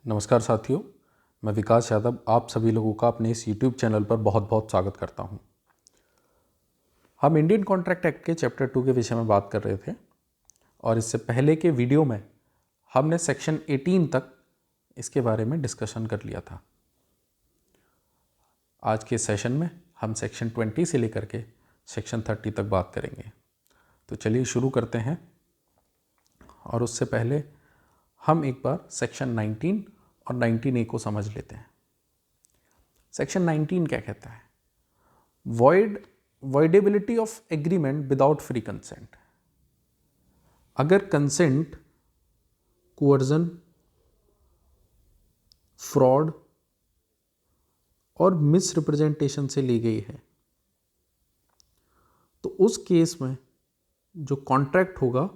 नमस्कार साथियों, मैं विकास यादव आप सभी लोगों का अपने इस YouTube चैनल पर बहुत बहुत स्वागत करता हूं। हम इंडियन कॉन्ट्रैक्ट एक्ट के चैप्टर 2 के विषय में बात कर रहे थे और इससे पहले के वीडियो में हमने सेक्शन 18 तक इसके बारे में डिस्कशन कर लिया था। आज के सेशन में हम सेक्शन 20 से लेकर के सेक्शन 30 तक बात करेंगे। तो चलिए शुरू करते हैं। और उससे पहले हम एक बार सेक्शन 19 और 19A को समझ लेते हैं। सेक्शन 19 क्या कहता है? Voidability of agreement without free consent. अगर कंसेंट कोअर्जन, फ्रॉड और मिसरिप्रेजेंटेशन से ली गई है तो उस केस में जो कॉन्ट्रैक्ट होगा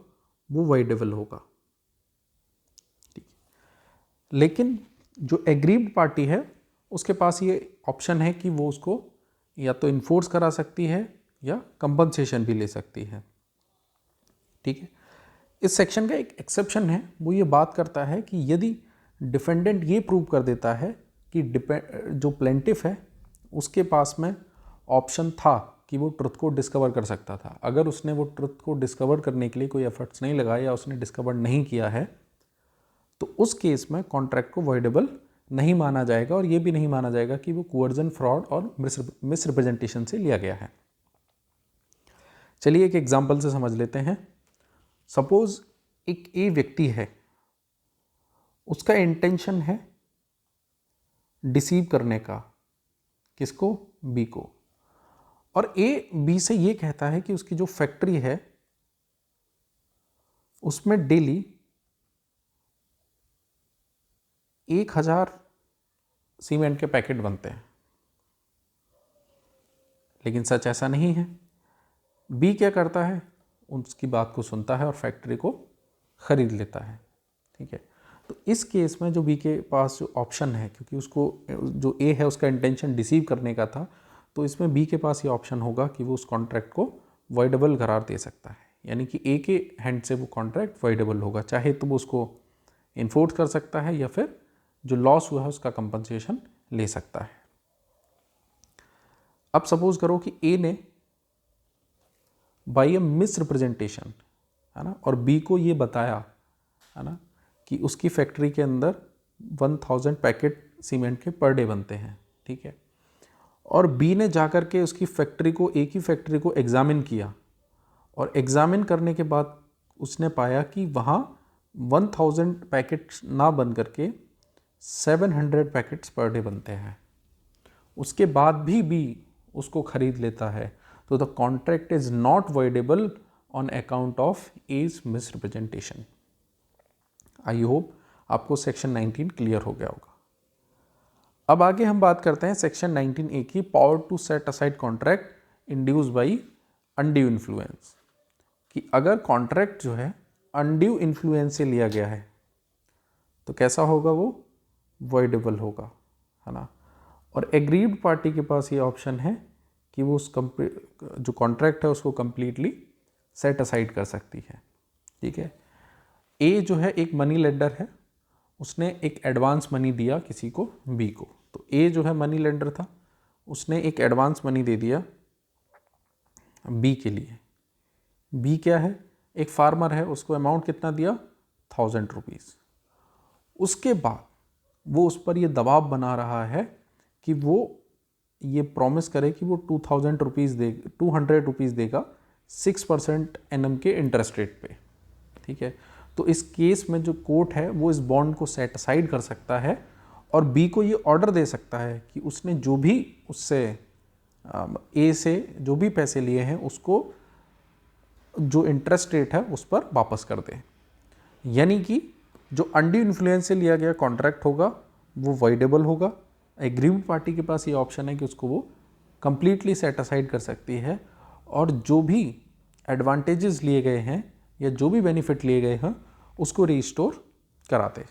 वो वॉइडेबल होगा। लेकिन जो एग्रीड पार्टी है उसके पास ये ऑप्शन है कि वो उसको या तो इन्फोर्स करा सकती है या कंपनसेशन भी ले सकती है। ठीक है। इस सेक्शन का एक एक्सेप्शन है, वो ये बात करता है कि यदि डिफेंडेंट ये प्रूव कर देता है कि जो प्लेंटिफ है उसके पास में ऑप्शन था कि वो ट्रुथ को डिस्कवर कर सकता था। अगर उसने वो ट्रुथ को डिस्कवर करने के लिए कोई एफर्ट्स नहीं लगाए या उसने डिस्कवर नहीं किया है तो उस केस में कॉन्ट्रैक्ट को वॉइडेबल नहीं माना जाएगा और ये भी नहीं माना जाएगा कि वो कोअर्जन, फ्रॉड और मिसरिप्रेजेंटेशन से लिया गया है। चलिए एक एग्जांपल से समझ लेते हैं। सपोज एक ए व्यक्ति है, उसका इंटेंशन है डिसीव करने का, किसको? बी को। और ए बी से ये कहता है कि उसकी जो फैक्ट्री है उसमें डेली 1000 सीमेंट के पैकेट बनते हैं। लेकिन सच ऐसा नहीं है। बी क्या करता है? उसकी बात को सुनता है और फैक्ट्री को खरीद लेता है। ठीक है। तो इस केस में जो बी के पास जो ऑप्शन है, क्योंकि उसको जो ए है उसका इंटेंशन डिसीव करने का था, तो इसमें बी के पास ये ऑप्शन होगा कि वो उस कॉन्ट्रैक्ट को वॉइडेबल करार दे सकता है। यानी कि ए के हैंड से वो कॉन्ट्रैक्ट वॉइडेबल होगा, चाहे तो वो उसको इन्फोर्स कर सकता है या फिर जो लॉस हुआ है उसका कंपनसेशन ले सकता है। अब सपोज करो कि ए ने बाय ए मिसरिप्रेजेंटेशन, है ना, और बी को ये बताया, है ना, कि उसकी फैक्ट्री के अंदर 1000 पैकेट सीमेंट के पर डे बनते हैं। ठीक है। और बी ने जाकर के उसकी फैक्ट्री को, ए की फैक्ट्री को एग्जामिन किया और एग्जामिन करने के बाद उसने पाया कि वहाँ 1000 पैकेट ना बन करके 700 पैकेट्स पर डे बनते हैं। उसके बाद भी बी उसको खरीद लेता है तो the contract is not voidable on account of age misrepresentation. I hope आपको सेक्शन 19 क्लियर हो गया होगा। अब आगे हम बात करते हैं सेक्शन 19A की, power to set aside contract induce by undue influence. कि अगर कॉन्ट्रैक्ट जो है अनड्यू इन्फ्लुएंस से लिया गया है तो कैसा होगा? वो वॉइडेबल होगा, है ना। और एग्रीड पार्टी के पास ये ऑप्शन है कि वो उस जो कॉन्ट्रैक्ट है उसको कंप्लीटली सेट असाइड कर सकती है। ठीक है। ए जो है एक मनी लेंडर है, उसने एक एडवांस मनी दिया किसी को, बी को। तो ए जो है मनी लेंडर था, उसने एक एडवांस मनी दे दिया बी के लिए। बी क्या है? एक फार्मर है, उसको अमाउंट कितना दिया? 1000 रुपीज़। उसके बाद वो उस पर ये दबाव बना रहा है कि वो ये प्रॉमिस करे कि वो 200 रुपीज़ देगा 6% एनम के इंटरेस्ट रेट पे। ठीक है। तो इस केस में जो कोर्ट है वो इस बॉन्ड को सेट असाइड कर सकता है और बी को ये ऑर्डर दे सकता है कि उसने जो भी उससे ए से जो भी पैसे लिए हैं उसको जो इंटरेस्ट रेट है उस पर वापस कर दे। यानी कि जो अनड्यू इन्फ्लुएंस से लिया गया कॉन्ट्रैक्ट होगा वो वॉइडेबल होगा। एग्रीड पार्टी के पास ये ऑप्शन है कि उसको वो कंप्लीटली सेट असाइड कर सकती है और जो भी एडवांटेजेस लिए गए हैं या जो भी बेनिफिट लिए गए हैं उसको रिस्टोर कराते।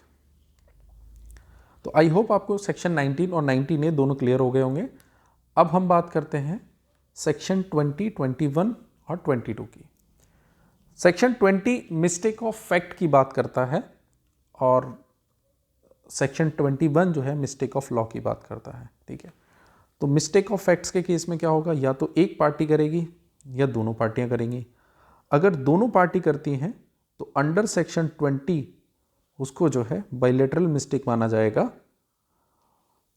तो आई होप आपको सेक्शन 19 और 19A दोनों क्लियर हो गए होंगे। अब हम बात करते हैं सेक्शन 20, 21 और 22 की। सेक्शन 20 मिस्टेक ऑफ फैक्ट की बात करता है और सेक्शन 21 जो है मिस्टेक ऑफ लॉ की बात करता है, ठीक है। तो मिस्टेक ऑफ फैक्ट्स के केस में क्या होगा, या तो एक पार्टी करेगी या दोनों पार्टियां करेंगी। अगर दोनों पार्टी करती हैं तो अंडर सेक्शन 20 उसको जो है बाइलेटरल मिस्टेक माना जाएगा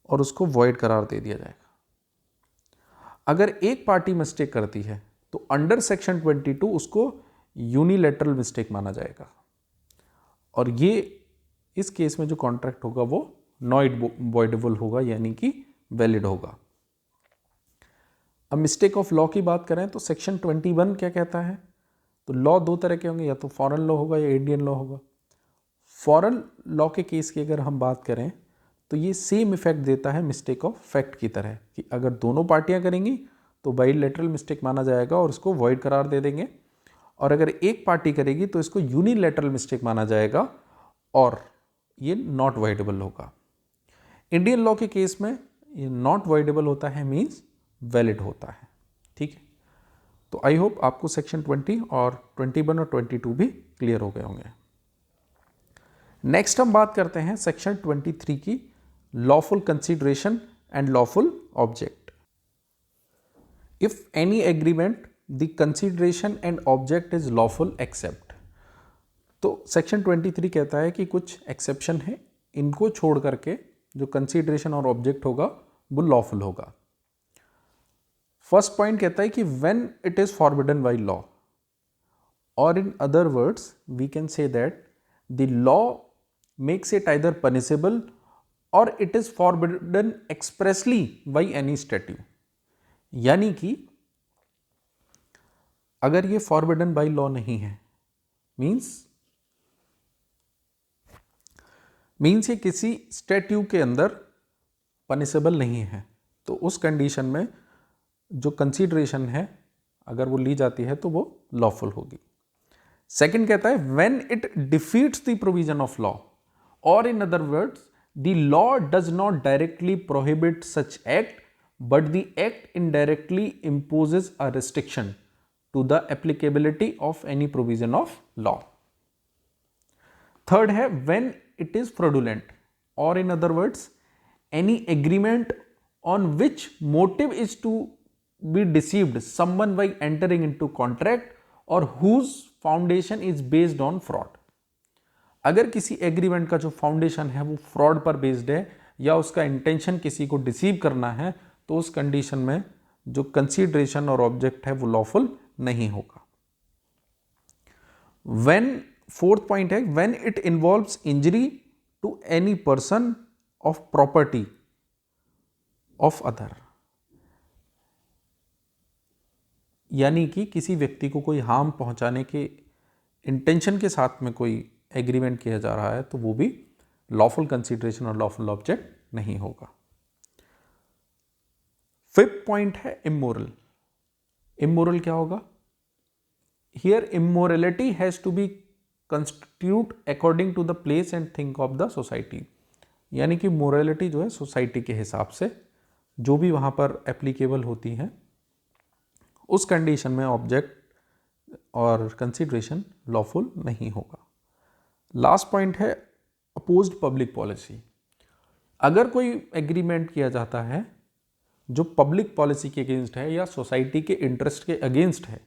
और उसको वॉइड करार दे दिया जाएगा। अगर एक पार्टी मिस्टेक करती है तो अंडर सेक्शन 22 उसको यूनिलैटरल मिस्टेक माना जाएगा और ये इस केस में जो कॉन्ट्रैक्ट होगा वो नॉन वॉइडेबल होगा, यानी कि वैलिड होगा। अब मिस्टेक ऑफ लॉ की बात करें तो सेक्शन 21 क्या कहता है, तो लॉ दो तरह के होंगे, या तो फॉरेन लॉ होगा या इंडियन लॉ होगा। फॉरेन लॉ के केस की अगर हम बात करें तो ये सेम इफेक्ट देता है मिस्टेक ऑफ फैक्ट की तरह, कि अगर दोनों पार्टियां करेंगी तो बाइलेटरल मिस्टेक माना जाएगा और इसको वॉइड करार दे देंगे, और अगर एक पार्टी करेगी तो इसको यूनिलैटरल मिस्टेक माना जाएगा और ये नॉट वॉइडेबल होगा। इंडियन लॉ के केस में ये नॉट वॉइडेबल होता है, मीन्स वैलिड होता है, ठीक है। तो आई होप आपको सेक्शन 20 और 21 और 22 भी क्लियर हो गए होंगे। नेक्स्ट हम बात करते हैं सेक्शन 23 की, lawful consideration and lawful object. If any agreement the consideration and object is lawful except. तो सेक्शन 23 कहता है कि कुछ एक्सेप्शन है, इनको छोड़ करके जो कंसीडरेशन और ऑब्जेक्ट होगा वो लॉफुल होगा। फर्स्ट पॉइंट कहता है कि when it is forbidden by law, और in other words we can say that the law makes it either punishable और it is forbidden expressly by any statute. यानी कि अगर ये फॉरबिडन बाय लॉ नहीं है, मीन्स ये किसी स्टैट्यू के अंदर पनिशेबल नहीं है, तो उस कंडीशन में जो कंसीडरेशन है अगर वो ली जाती है तो वो लॉफुल होगी। सेकंड कहता है when it defeats the provision of law, और in other words the law does not directly prohibit such act but the act indirectly imposes a restriction to the applicability of any provision of law. Third है when it is fraudulent, और in other words any agreement on which motive is to be deceived someone by entering into contract or whose foundation is based on fraud। अगर किसी agreement का जो foundation है वो fraud पर based है या उसका इंटेंशन किसी को डिसीव करना है, तो उस कंडीशन में जो कंसीडरेशन और ऑब्जेक्ट है वो लॉफुल नहीं होगा। व्हेन, फोर्थ पॉइंट है when it involves injury to any person of property of other, यानी कि किसी व्यक्ति को कोई हार्म पहुंचाने के इंटेंशन के साथ में कोई एग्रीमेंट किया जा रहा है तो वो भी लॉफुल कंसीडरेशन और लॉफुल ऑब्जेक्ट नहीं होगा। फिफ्थ पॉइंट है इमोरल। इमोरल क्या होगा? Here immorality has to be constitute according to the place and think of the society, यानी कि मोरलिटी जो है सोसाइटी के हिसाब से जो भी वहाँ पर एप्लीकेबल होती है उस कंडीशन में ऑब्जेक्ट और कंसीडरेशन लॉफुल नहीं होगा। लास्ट पॉइंट है अपोज्ड पब्लिक पॉलिसी। अगर कोई एग्रीमेंट किया जाता है जो पब्लिक पॉलिसी के अगेंस्ट है या सोसाइटी के इंटरेस्ट के अगेंस्ट है,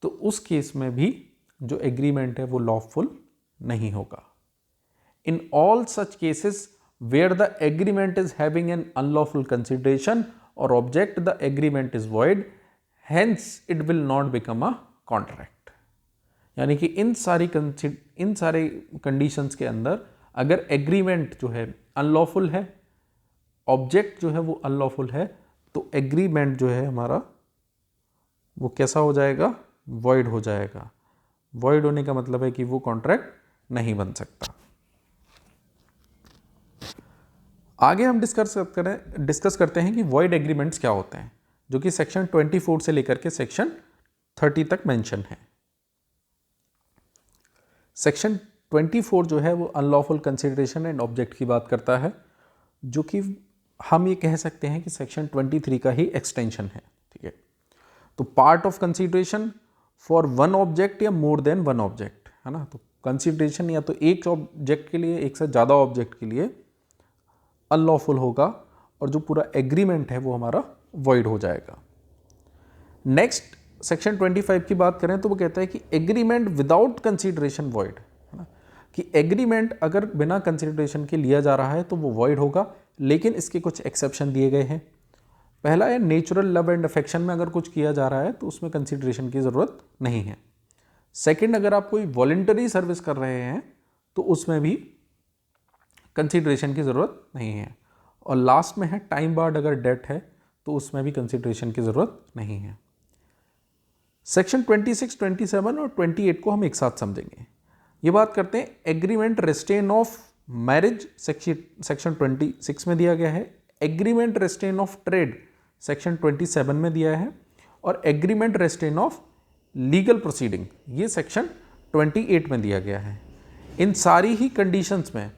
तो उस केस में भी जो एग्रीमेंट है वो लॉफुल नहीं होगा। In all such cases where the agreement is having an unlawful consideration or object, the agreement is void, hence it will not become a contract। यानी कि इन सारे कंडीशंस के अंदर अगर एग्रीमेंट जो है अनलॉफुल है, ऑब्जेक्ट जो है वो अनलॉफुल है, तो एग्रीमेंट जो है हमारा वो कैसा हो जाएगा? वॉइड हो जाएगा। वॉइड होने का मतलब है कि वो कॉन्ट्रैक्ट नहीं बन सकता। आगे हम डिस्कस करते हैं कि वॉइड एग्रीमेंट्स क्या होते हैं, जो कि सेक्शन 24 से लेकर के सेक्शन 30 तक मेंशन है। सेक्शन 24 जो है वो अनलॉफुल कंसीडरेशन एंड ऑब्जेक्ट की बात करता है, जो कि हम ये कह सकते हैं कि सेक्शन 23 का ही एक्सटेंशन है, ठीक है। तो part of consideration for one object या मोर देन वन ऑब्जेक्ट, है ना। तो कंसिडरेशन या तो एक ऑब्जेक्ट के लिए, एक से ज़्यादा ऑब्जेक्ट के लिए अनलॉफुल होगा और जो पूरा एग्रीमेंट है वो हमारा वॉइड हो जाएगा। नेक्स्ट सेक्शन 25 की बात करें तो वो कहता है कि एग्रीमेंट विदाउट कंसिडरेशन वॉइड, है ना, कि एग्रीमेंट अगर बिना कंसिडरेशन के लिया जा रहा है तो वो वॉइड होगा, लेकिन इसके कुछ एक्सेप्शन दिए गए हैं। पहला है नेचुरल लव एंड अफेक्शन में अगर कुछ किया जा रहा है तो उसमें कंसिडरेशन की ज़रूरत नहीं है। सेकंड, अगर आप कोई वॉलंटरी सर्विस कर रहे हैं तो उसमें भी कंसिडरेशन की ज़रूरत नहीं है। और लास्ट में है टाइम बार्ड अगर डेट है तो उसमें भी कंसिडरेशन की ज़रूरत नहीं है। सेक्शन 26, 27 और 28 को हम एक साथ समझेंगे। ये बात करते हैं agreement restraint of marriage, section 26 में दिया गया है। Agreement restraint of trade section 27 में दिया है। और agreement restraint of legal proceeding ये सेक्शन 28 में दिया गया है। इन सारी ही कंडीशंस में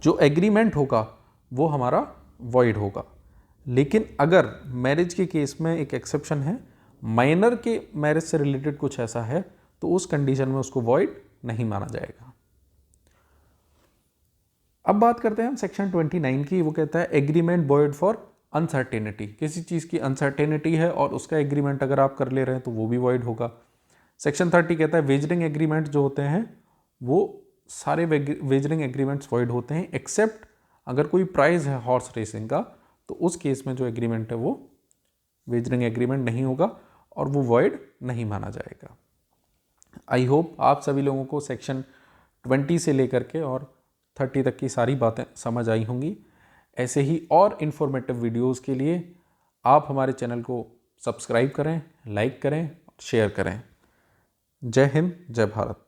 जो एग्रीमेंट होगा वो हमारा वॉइड होगा। लेकिन अगर मैरिज के केस में एक एक्सेप्शन है, माइनर के मैरिज से रिलेटेड कुछ ऐसा है तो उस कंडीशन में उसको वॉइड नहीं माना जाएगा। अब बात करते हैं हम सेक्शन 29 की। वो कहता है एग्रीमेंट वॉइड फॉर अनसर्टेनिटी, किसी चीज़ की अनसर्टेनिटी है और उसका एग्रीमेंट अगर आप कर ले रहे हैं तो वो भी वॉइड होगा। सेक्शन 30 कहता है वेजरिंग एग्रीमेंट जो होते हैं वो सारे वेजरिंग एग्रीमेंट्स वॉइड होते हैं, एक्सेप्ट अगर कोई प्राइज है हॉर्स रेसिंग का तो उस केस में जो एग्रीमेंट है वो वेजरिंग एग्रीमेंट नहीं होगा और वो वॉइड नहीं माना जाएगा। आई होप आप सभी लोगों को सेक्शन 20 से लेकर के और 30 तक की सारी बातें समझ आई होंगी। ऐसे ही और इन्फॉर्मेटिव वीडियोस के लिए आप हमारे चैनल को सब्सक्राइब करें, लाइक करें, शेयर करें। जय हिंद, जय भारत।